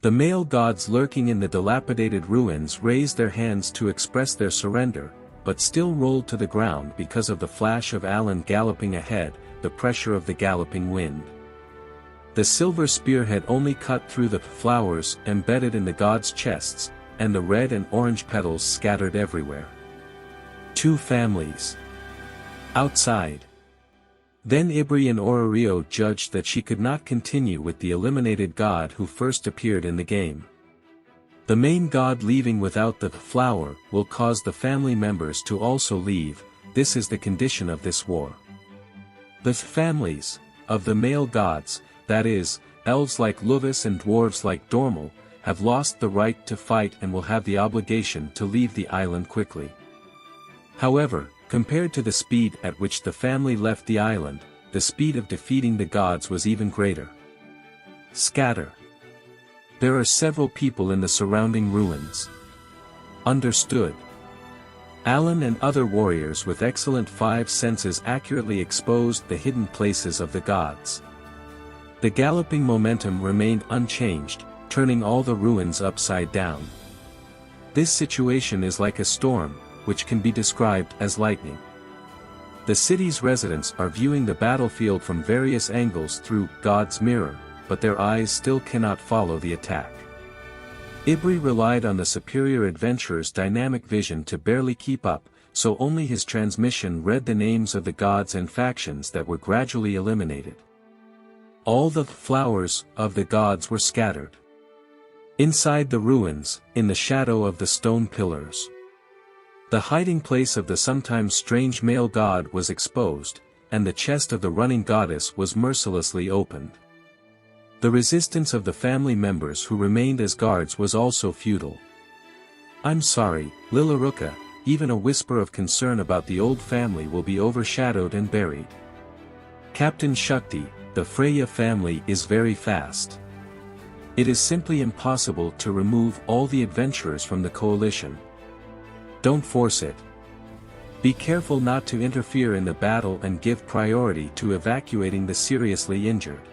The male gods lurking in the dilapidated ruins raised their hands to express their surrender, but still rolled to the ground because of the flash of Alan galloping ahead, the pressure of the galloping wind. The silver spear had only cut through the flowers embedded in the gods' chests, and the red and orange petals scattered everywhere. Two families. Outside. Then Ibri and Orario judged that she could not continue with the eliminated god who first appeared in the game. The main god leaving without the flower will cause the family members to also leave. This is the condition of this war. The families of the male gods, that is, elves like Luvis and dwarves like Dormal, have lost the right to fight and will have the obligation to leave the island quickly. However, compared to the speed at which the family left the island, the speed of defeating the gods was even greater. Scatter. There are several people in the surrounding ruins. Understood. Alan and other warriors with excellent five senses accurately exposed the hidden places of the gods. The galloping momentum remained unchanged, turning all the ruins upside down. This situation is like a storm, which can be described as lightning. The city's residents are viewing the battlefield from various angles through God's mirror, but their eyes still cannot follow the attack. Ibri relied on the superior adventurer's dynamic vision to barely keep up, so only his transmission read the names of the gods and factions that were gradually eliminated. All the flowers of the gods were scattered. Inside the ruins, in the shadow of the stone pillars, the hiding place of the sometimes strange male god was exposed, and the chest of the running goddess was mercilessly opened. The resistance of the family members who remained as guards was also futile. I'm sorry, Lilaruka, even a whisper of concern about the old family will be overshadowed and buried. Captain Shakti, the Freya family is very fast. It is simply impossible to remove all the adventurers from the coalition. Don't force it. Be careful not to interfere in the battle and give priority to evacuating the seriously injured.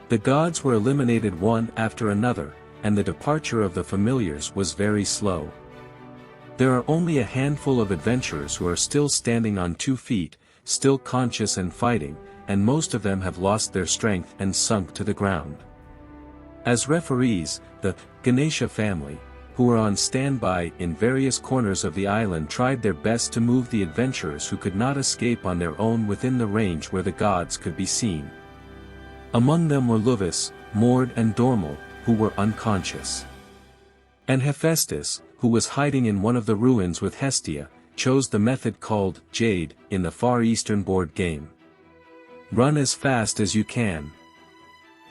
The gods were eliminated one after another, and the departure of the familiars was very slow. There are only a handful of adventurers who are still standing on 2 feet, still conscious and fighting, and most of them have lost their strength and sunk to the ground. As referees, the Ganesha family, who were on standby in various corners of the island, tried their best to move the adventurers who could not escape on their own within the range where the gods could be seen. Among them were Luvis, Mord and Dormal, who were unconscious. And Hephaestus, who was hiding in one of the ruins with Hestia, chose the method called Jade in the Far Eastern board game. Run as fast as you can.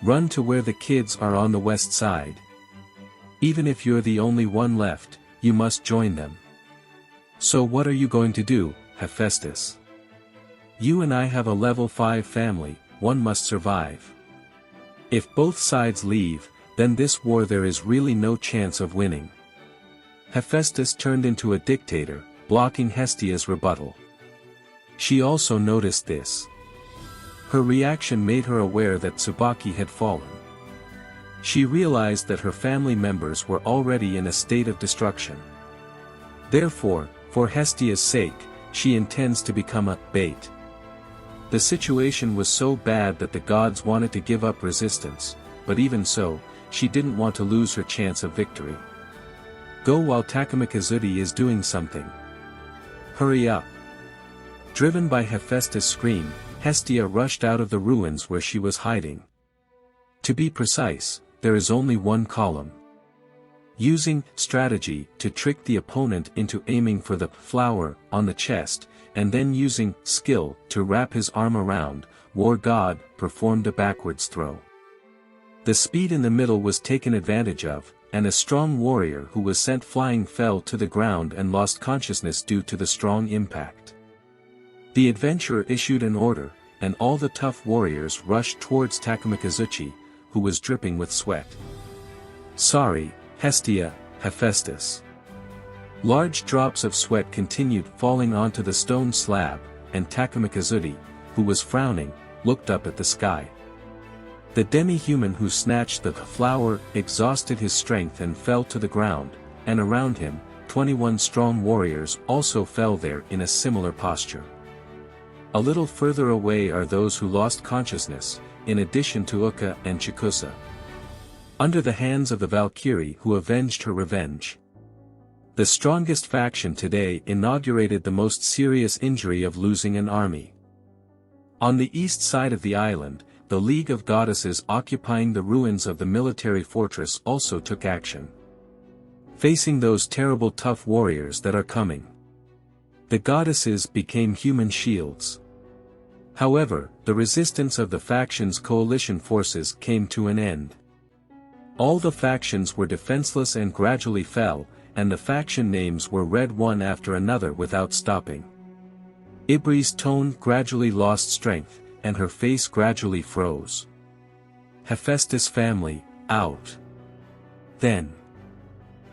Run to where the kids are on the west side. Even if you're the only one left, you must join them. So what are you going to do, Hephaestus? You and I have a level 5 family, one must survive. If both sides leave, then this war there is really no chance of winning. Hephaestus turned into a dictator, blocking Hestia's rebuttal. She also noticed this. Her reaction made her aware that Tsubaki had fallen. She realized that her family members were already in a state of destruction. Therefore, for Hestia's sake, she intends to become a bait. The situation was so bad that the gods wanted to give up resistance, but even so, she didn't want to lose her chance of victory. Go while Takamikazuti is doing something. Hurry up. Driven by Hephaestus' scream, Hestia rushed out of the ruins where she was hiding. To be precise, there is only one column. Using strategy to trick the opponent into aiming for the flower on the chest, and then using skill to wrap his arm around, War God performed a backwards throw. The speed in the middle was taken advantage of, and a strong warrior who was sent flying fell to the ground and lost consciousness due to the strong impact. The adventurer issued an order, and all the tough warriors rushed towards Takamikazuchi, who was dripping with sweat. Sorry, Hestia, Hephaestus. Large drops of sweat continued falling onto the stone slab, and Takamikazuti, who was frowning, looked up at the sky. The demi-human who snatched the flower exhausted his strength and fell to the ground, and around him, 21 strong warriors also fell there in a similar posture. A little further away are those who lost consciousness, in addition to Ukka and Chikusa. Under the hands of the Valkyrie who avenged her revenge. The strongest faction today inaugurated the most serious injury of losing an army. On the east side of the island, the League of Goddesses occupying the ruins of the military fortress also took action. Facing those terrible tough warriors that are coming. The goddesses became human shields. However, the resistance of the faction's coalition forces came to an end. All the factions were defenseless and gradually fell, and the faction names were read one after another without stopping. Ibri's tone gradually lost strength, and her face gradually froze. Hephaestus family, out. Then.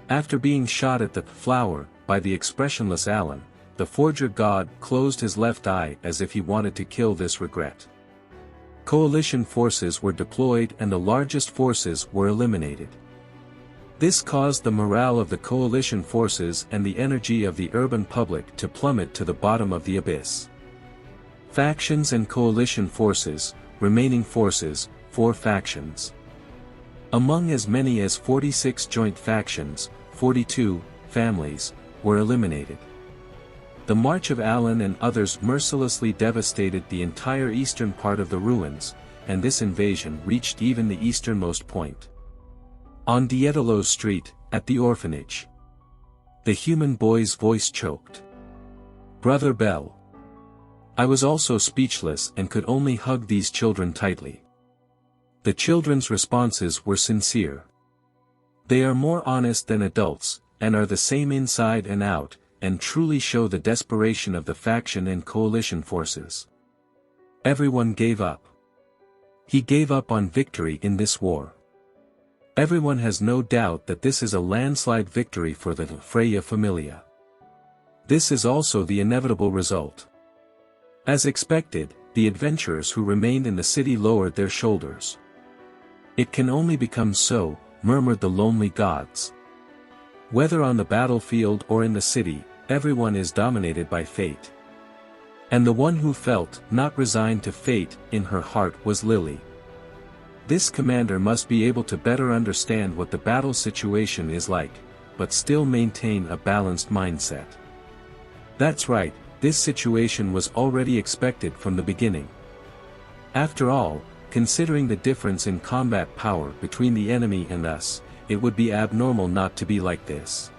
After being shot at the flower by the expressionless Alan, the forger god closed his left eye as if he wanted to kill this regret. Coalition forces were deployed and the largest forces were eliminated. This caused the morale of the coalition forces and the energy of the urban public to plummet to the bottom of the abyss. Factions and coalition forces, remaining forces, 4 factions. Among as many as 46 joint factions, 42 families were eliminated. The march of Alan and others mercilessly devastated the entire eastern part of the ruins, and this invasion reached even the easternmost point. On Dietolo Street, at the orphanage. The human boy's voice choked. Brother Bell. I was also speechless and could only hug these children tightly. The children's responses were sincere. They are more honest than adults, and are the same inside and out, and truly show the desperation of the faction and coalition forces. Everyone gave up. He gave up on victory in this war. Everyone has no doubt that this is a landslide victory for the Freya Familia. This is also the inevitable result. As expected, the adventurers who remained in the city lowered their shoulders. It can only become so, murmured the lonely gods. Whether on the battlefield or in the city, everyone is dominated by fate. And the one who felt not resigned to fate in her heart was Lily. This commander must be able to better understand what the battle situation is like, but still maintain a balanced mindset. That's right, this situation was already expected from the beginning. After all, considering the difference in combat power between the enemy and us, it would be abnormal not to be like this.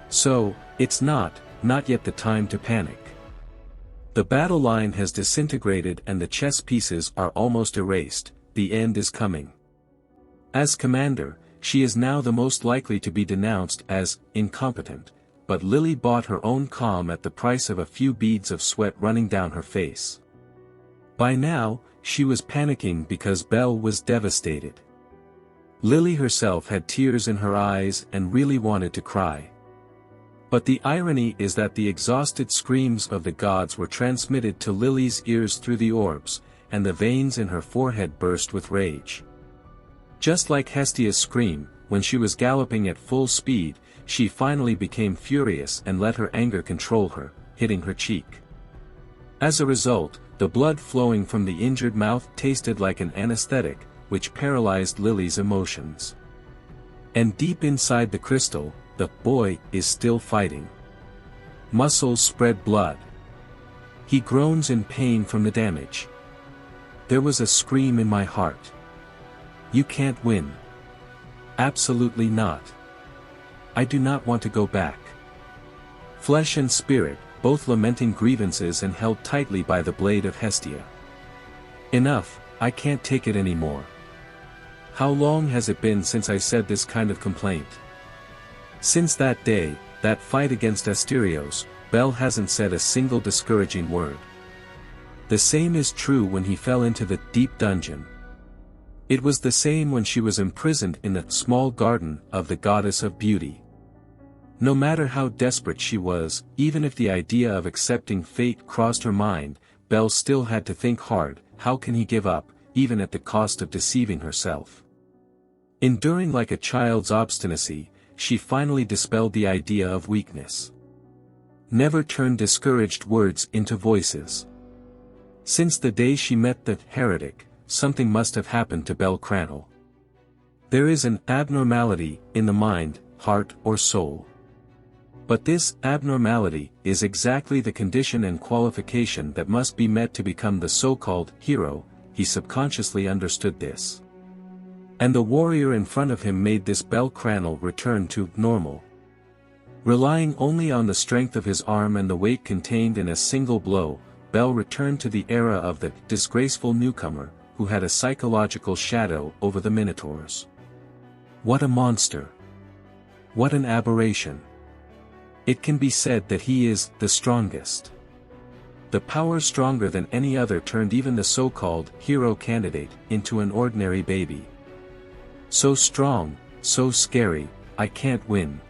So, it's not yet the time to panic. The battle line has disintegrated and the chess pieces are almost erased, the end is coming. As commander, she is now the most likely to be denounced as incompetent, but Lily bought her own calm at the price of a few beads of sweat running down her face. By now, she was panicking because Belle was devastated. Lily herself had tears in her eyes and really wanted to cry. But the irony is that the exhausted screams of the gods were transmitted to Lily's ears through the orbs, and the veins in her forehead burst with rage. Just like Hestia's scream, when she was galloping at full speed, she finally became furious and let her anger control her, hitting her cheek. As a result, the blood flowing from the injured mouth tasted like an anesthetic, which paralyzed Lily's emotions. And deep inside the crystal, the boy is still fighting. Muscles spread blood. He groans in pain from the damage. There was a scream in my heart. You can't win. Absolutely not. I do not want to go back. Flesh and spirit, both lamenting grievances and held tightly by the blade of Hestia. Enough, I can't take it anymore. How long has it been since I said this kind of complaint? Since that day, that fight against Asterios, Belle hasn't said a single discouraging word. The same is true when he fell into the deep dungeon. It was the same when she was imprisoned in the small garden of the goddess of beauty. No matter how desperate she was, even if the idea of accepting fate crossed her mind, Belle still had to think hard. How can he give up, even at the cost of deceiving herself. Enduring like a child's obstinacy, she finally dispelled the idea of weakness. Never turn discouraged words into voices. Since the day she met the heretic, something must have happened to Belle Cranel. There is an abnormality in the mind, heart or soul. But this abnormality is exactly the condition and qualification that must be met to become the so-called hero. He subconsciously understood this. And the warrior in front of him made this Belle Cranel return to normal. Relying only on the strength of his arm and the weight contained in a single blow, Belle returned to the era of the disgraceful newcomer, who had a psychological shadow over the minotaurs. What a monster! What an aberration! It can be said that he is the strongest. The power stronger than any other turned even the so-called hero candidate into an ordinary baby. So strong, so scary, I can't win.